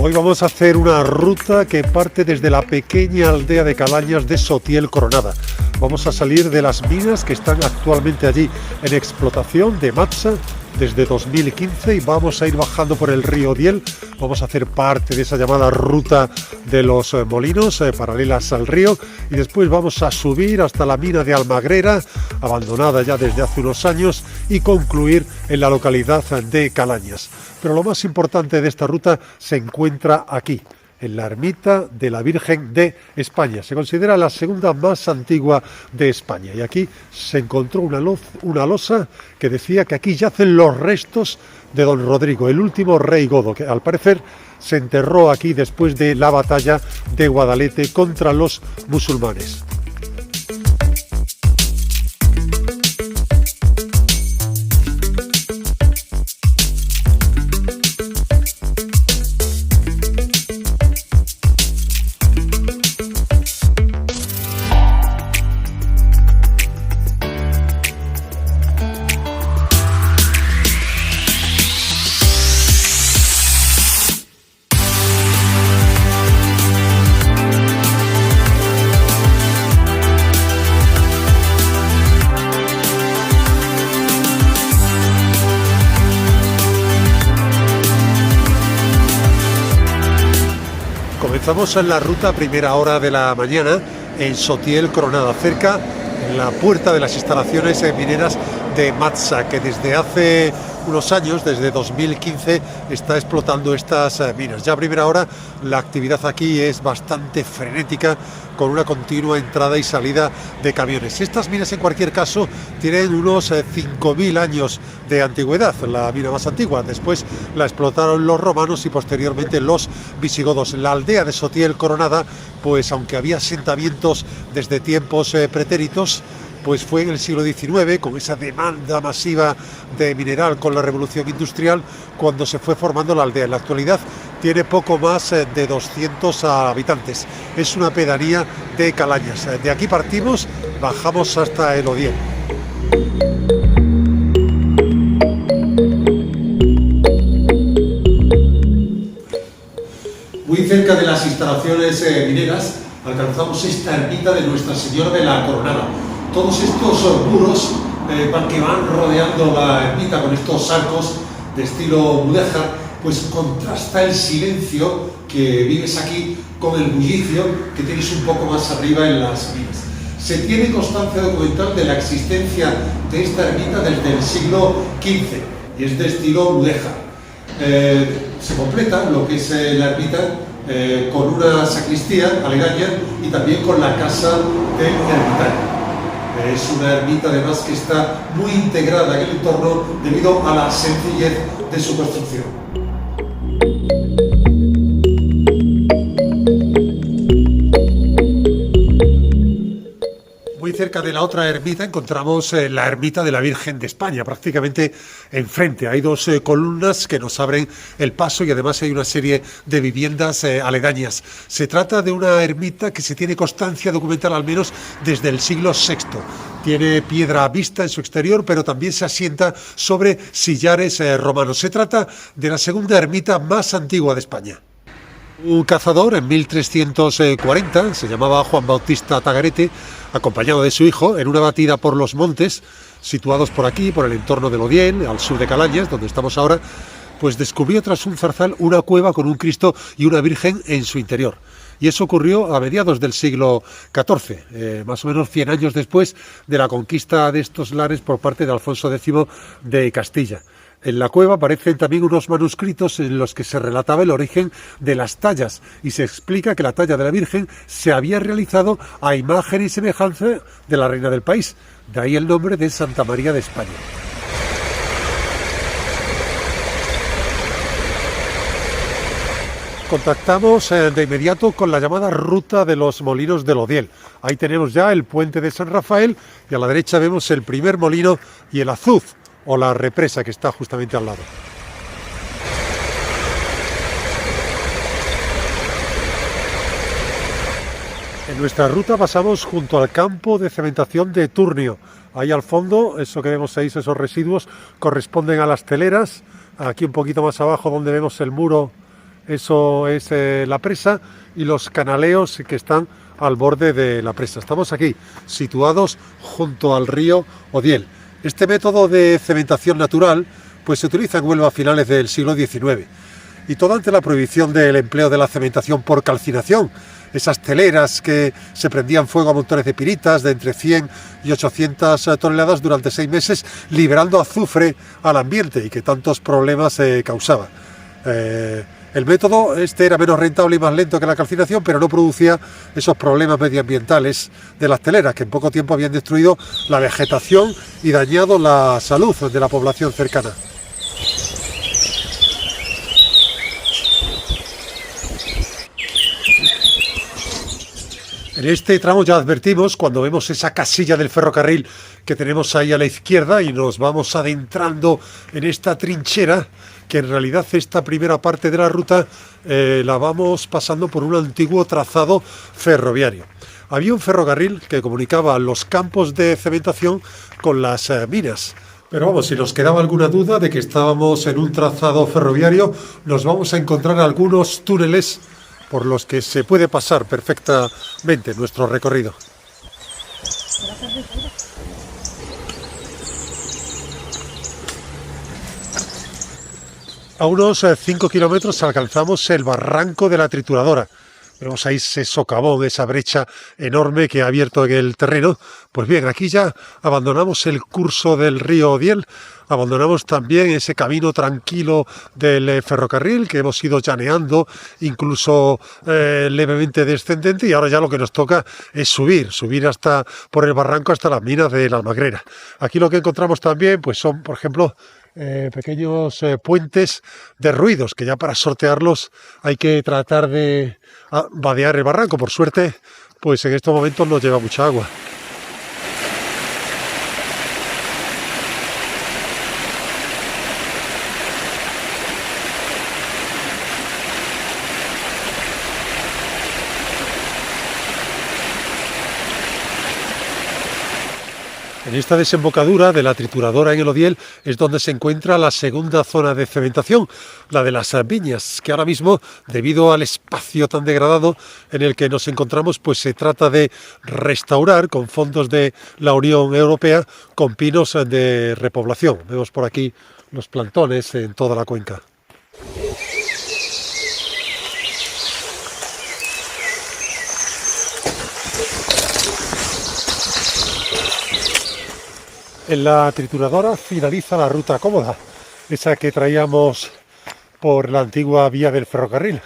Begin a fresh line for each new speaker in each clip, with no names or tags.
Hoy vamos a hacer una ruta que parte desde la pequeña aldea de Calañas de Sotiel Coronada. Vamos a salir de las minas que están actualmente allí en explotación de Matsa desde 2015 y vamos a ir bajando por el río Odiel. Vamos a hacer parte de esa llamada ruta de los molinos paralelas al río y después vamos a subir hasta la mina de Almagrera, abandonada ya desde hace unos años, y concluir en la localidad de Calañas. Pero lo más importante de esta ruta se encuentra aquí, en la ermita de la Virgen de España. Se considera la segunda más antigua de España y aquí se encontró una losa que decía que aquí yacen los restos de don Rodrigo, el último rey godo, que al parecer se enterró aquí después de la batalla de Guadalete contra los musulmanes. Comenzamos en la ruta a primera hora de la mañana en Sotiel Coronada, cerca en la puerta de las instalaciones mineras de Matsa, que desde hace unos años, desde 2015, está explotando estas minas. Ya a primera hora la actividad aquí es bastante frenética, con una continua entrada y salida de camiones. Estas minas, en cualquier caso, tienen unos 5.000 años de antigüedad, la mina más antigua. Después la explotaron los romanos y posteriormente los visigodos. La aldea de Sotiel Coronada, pues aunque había asentamientos desde tiempos pretéritos, pues fue en el siglo XIX, con esa demanda masiva de mineral con la revolución industrial, cuando se fue formando la aldea. En la actualidad tiene poco más de 200 habitantes. Es una pedanía de Calañas. De aquí partimos, bajamos hasta el Odiel. Muy cerca de las instalaciones mineras alcanzamos esta ermita de Nuestra Señora de la Coronada. Todos estos muros que van rodeando la ermita con estos arcos de estilo mudéjar, pues contrasta el silencio que vives aquí con el bullicio que tienes un poco más arriba en las minas. Se tiene constancia documental de la existencia de esta ermita desde el siglo XV y es de estilo mudéjar. Se completa lo que es la ermita con una sacristía aledaña y también con la casa del ermitaño. Es una ermita además que está muy integrada en el entorno debido a la sencillez de su construcción. Muy cerca de la otra ermita encontramos la ermita de la Virgen de España, prácticamente enfrente. Hay dos columnas que nos abren el paso y además hay una serie de viviendas aledañas. Se trata de una ermita que se tiene constancia documental al menos desde el siglo VI. Tiene piedra vista en su exterior, pero también se asienta sobre sillares romanos. Se trata de la segunda ermita más antigua de España. Un cazador en 1340, se llamaba Juan Bautista Tagarete, acompañado de su hijo, en una batida por los montes, situados por aquí, por el entorno del Odiel, al sur de Calañas, donde estamos ahora, pues descubrió tras un zarzal una cueva con un Cristo y una Virgen en su interior. Y eso ocurrió a mediados del siglo XIV, más o menos 100 años después de la conquista de estos lares por parte de Alfonso X de Castilla. En la cueva aparecen también unos manuscritos en los que se relataba el origen de las tallas y se explica que la talla de la Virgen se había realizado a imagen y semejanza de la reina del país. De ahí el nombre de Santa María de España. Contactamos de inmediato con la llamada ruta de los molinos del Odiel. Ahí tenemos ya el puente de San Rafael y a la derecha vemos el primer molino y el azuz, o la represa que está justamente al lado. En nuestra ruta pasamos junto al campo de cementación de Turnio. Ahí al fondo, eso que vemos ahí, esos residuos, corresponden a las teleras. Aquí un poquito más abajo, donde vemos el muro eso es la presa, y los canaleos que están al borde de la presa. Estamos aquí, situados junto al río Odiel. Este método de cementación natural pues se utiliza en Huelva a finales del siglo XIX, y todo ante la prohibición del empleo de la cementación por calcinación, esas teleras que se prendían fuego a montones de piritas de entre 100 y 800 toneladas durante 6 meses, liberando azufre al ambiente y que tantos problemas causaba. El método este era menos rentable y más lento que la calcinación, pero no producía esos problemas medioambientales de las teleras, que en poco tiempo habían destruido la vegetación y dañado la salud de la población cercana. En este tramo ya advertimos, cuando vemos esa casilla del ferrocarril que tenemos ahí a la izquierda, y nos vamos adentrando en esta trinchera, que en realidad esta primera parte de la ruta la vamos pasando por un antiguo trazado ferroviario. Había un ferrocarril que comunicaba los campos de cementación con las minas. Pero vamos, si nos quedaba alguna duda de que estábamos en un trazado ferroviario, nos vamos a encontrar algunos túneles por los que se puede pasar perfectamente nuestro recorrido. A unos 5 kilómetros alcanzamos el barranco de la trituradora. Vemos ahí ese socavón, esa brecha enorme que ha abierto en el terreno. Pues bien, aquí ya abandonamos el curso del río Odiel, abandonamos también ese camino tranquilo del ferrocarril que hemos ido llaneando, incluso levemente descendente, y ahora ya lo que nos toca es subir hasta por el barranco hasta las minas de la Almagrera. Aquí lo que encontramos también pues son, por ejemplo, pequeños puentes derruidos, que ya para sortearlos hay que tratar de vadear el barranco. Por suerte, pues en estos momentos no lleva mucha agua. En esta desembocadura de la trituradora en el Odiel es donde se encuentra la segunda zona de cementación, la de las viñas, que ahora mismo, debido al espacio tan degradado en el que nos encontramos, pues se trata de restaurar con fondos de la Unión Europea con pinos de repoblación. Vemos por aquí los plantones en toda la cuenca. En la trituradora finaliza la ruta cómoda, esa que traíamos por la antigua vía del ferrocarril.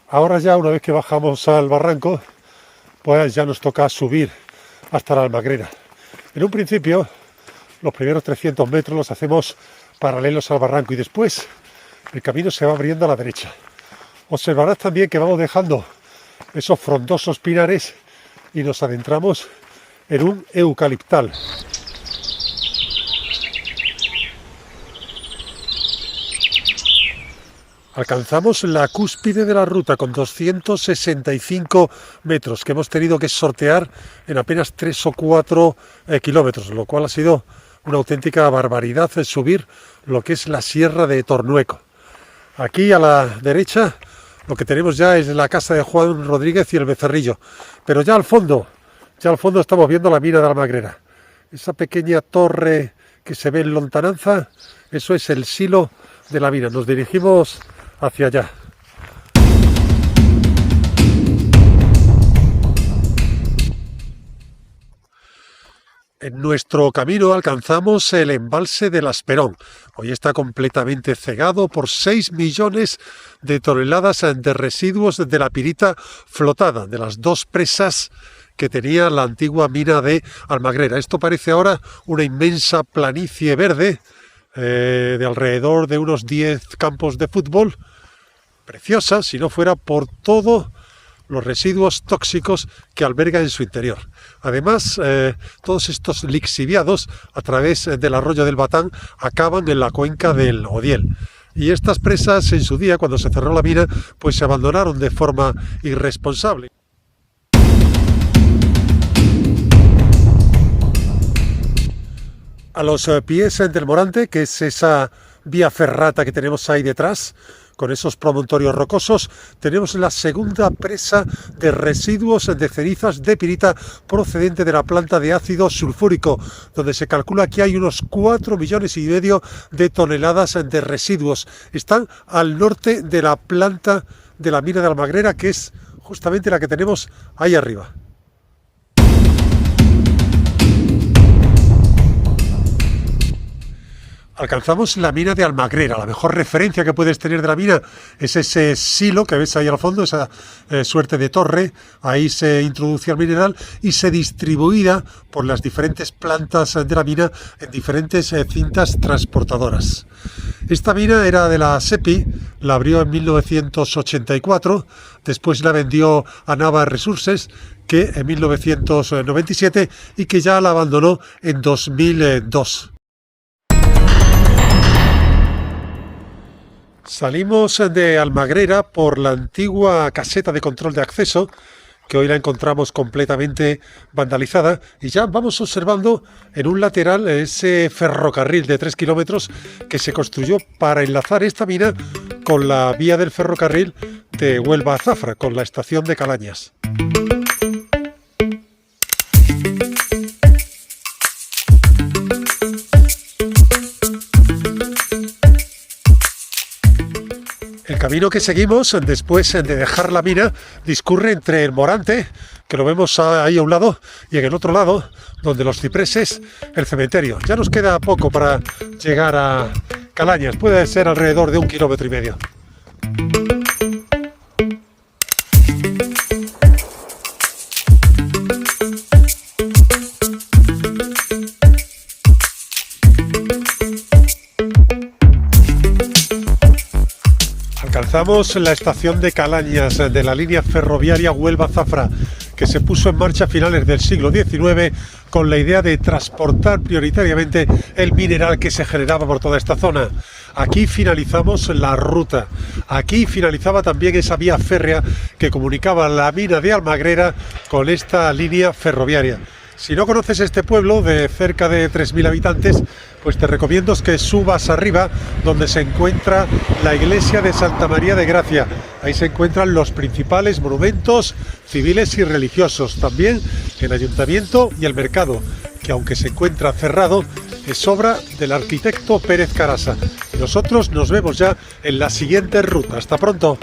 Ahora ya, una vez que bajamos al barranco, pues ya nos toca subir hasta la Almagrera. En un principio, los primeros 300 metros los hacemos paralelos al barranco y después el camino se va abriendo a la derecha. Observarás también que vamos dejando esos frondosos pinares y nos adentramos en un eucaliptal. Alcanzamos la cúspide de la ruta con 265 metros que hemos tenido que sortear en apenas 3 o 4 kilómetros, lo cual ha sido una auténtica barbaridad subir lo que es la Sierra de Tornueco. Aquí a la derecha lo que tenemos ya es la casa de Juan Rodríguez y el Becerrillo, pero ya al fondo estamos viendo la mina de Almagrera. Esa pequeña torre que se ve en lontananza, eso es el silo de la mina. Nos dirigimos hacia allá. En nuestro camino alcanzamos el embalse del Asperón. Hoy está completamente cegado por 6 millones de toneladas de residuos de la pirita flotada, de las 2 presas que tenía la antigua mina de Almagrera. Esto parece ahora una inmensa planicie verde de alrededor de unos 10 campos de fútbol, preciosa si no fuera por todos los residuos tóxicos que alberga en su interior. Además, todos estos lixiviados a través del arroyo del Batán acaban en la cuenca del Odiel. Y estas presas en su día, cuando se cerró la mina, pues se abandonaron de forma irresponsable. A los pies del Morante, que es esa vía ferrata que tenemos ahí detrás, con esos promontorios rocosos, tenemos la segunda presa de residuos de cenizas de pirita procedente de la planta de ácido sulfúrico, donde se calcula que hay unos 4,5 millones de toneladas de residuos. Están al norte de la planta de la mina de Almagrera, que es justamente la que tenemos ahí arriba. Alcanzamos la mina de Almagrera. La mejor referencia que puedes tener de la mina es ese silo que ves ahí al fondo, esa suerte de torre. Ahí se introducía el mineral y se distribuía por las diferentes plantas de la mina en diferentes cintas transportadoras. Esta mina era de la SEPI, la abrió en 1984, después la vendió a Nava Resources, que en 1997, y que ya la abandonó en 2002. Salimos de Almagrera por la antigua caseta de control de acceso, que hoy la encontramos completamente vandalizada, y ya vamos observando en un lateral ese ferrocarril de 3 kilómetros que se construyó para enlazar esta mina con la vía del ferrocarril de Huelva a Zafra, con la estación de Calañas. El camino que seguimos después de dejar la mina discurre entre el Morante, que lo vemos ahí a un lado, y en el otro lado, donde los cipreses, el cementerio. Ya nos queda poco para llegar a Calañas, puede ser alrededor de 1,5 kilómetros. Alcanzamos la estación de Calañas de la línea ferroviaria Huelva-Zafra, que se puso en marcha a finales del siglo XIX con la idea de transportar prioritariamente el mineral que se generaba por toda esta zona. Aquí finalizamos la ruta. Aquí finalizaba también esa vía férrea que comunicaba la mina de Almagrera con esta línea ferroviaria. Si no conoces este pueblo de cerca de 3.000 habitantes, pues te recomiendo que subas arriba, donde se encuentra la iglesia de Santa María de Gracia. Ahí se encuentran los principales monumentos civiles y religiosos. También el ayuntamiento y el mercado, que aunque se encuentra cerrado, es obra del arquitecto Pérez Carasa. Y nosotros nos vemos ya en la siguiente ruta. Hasta pronto.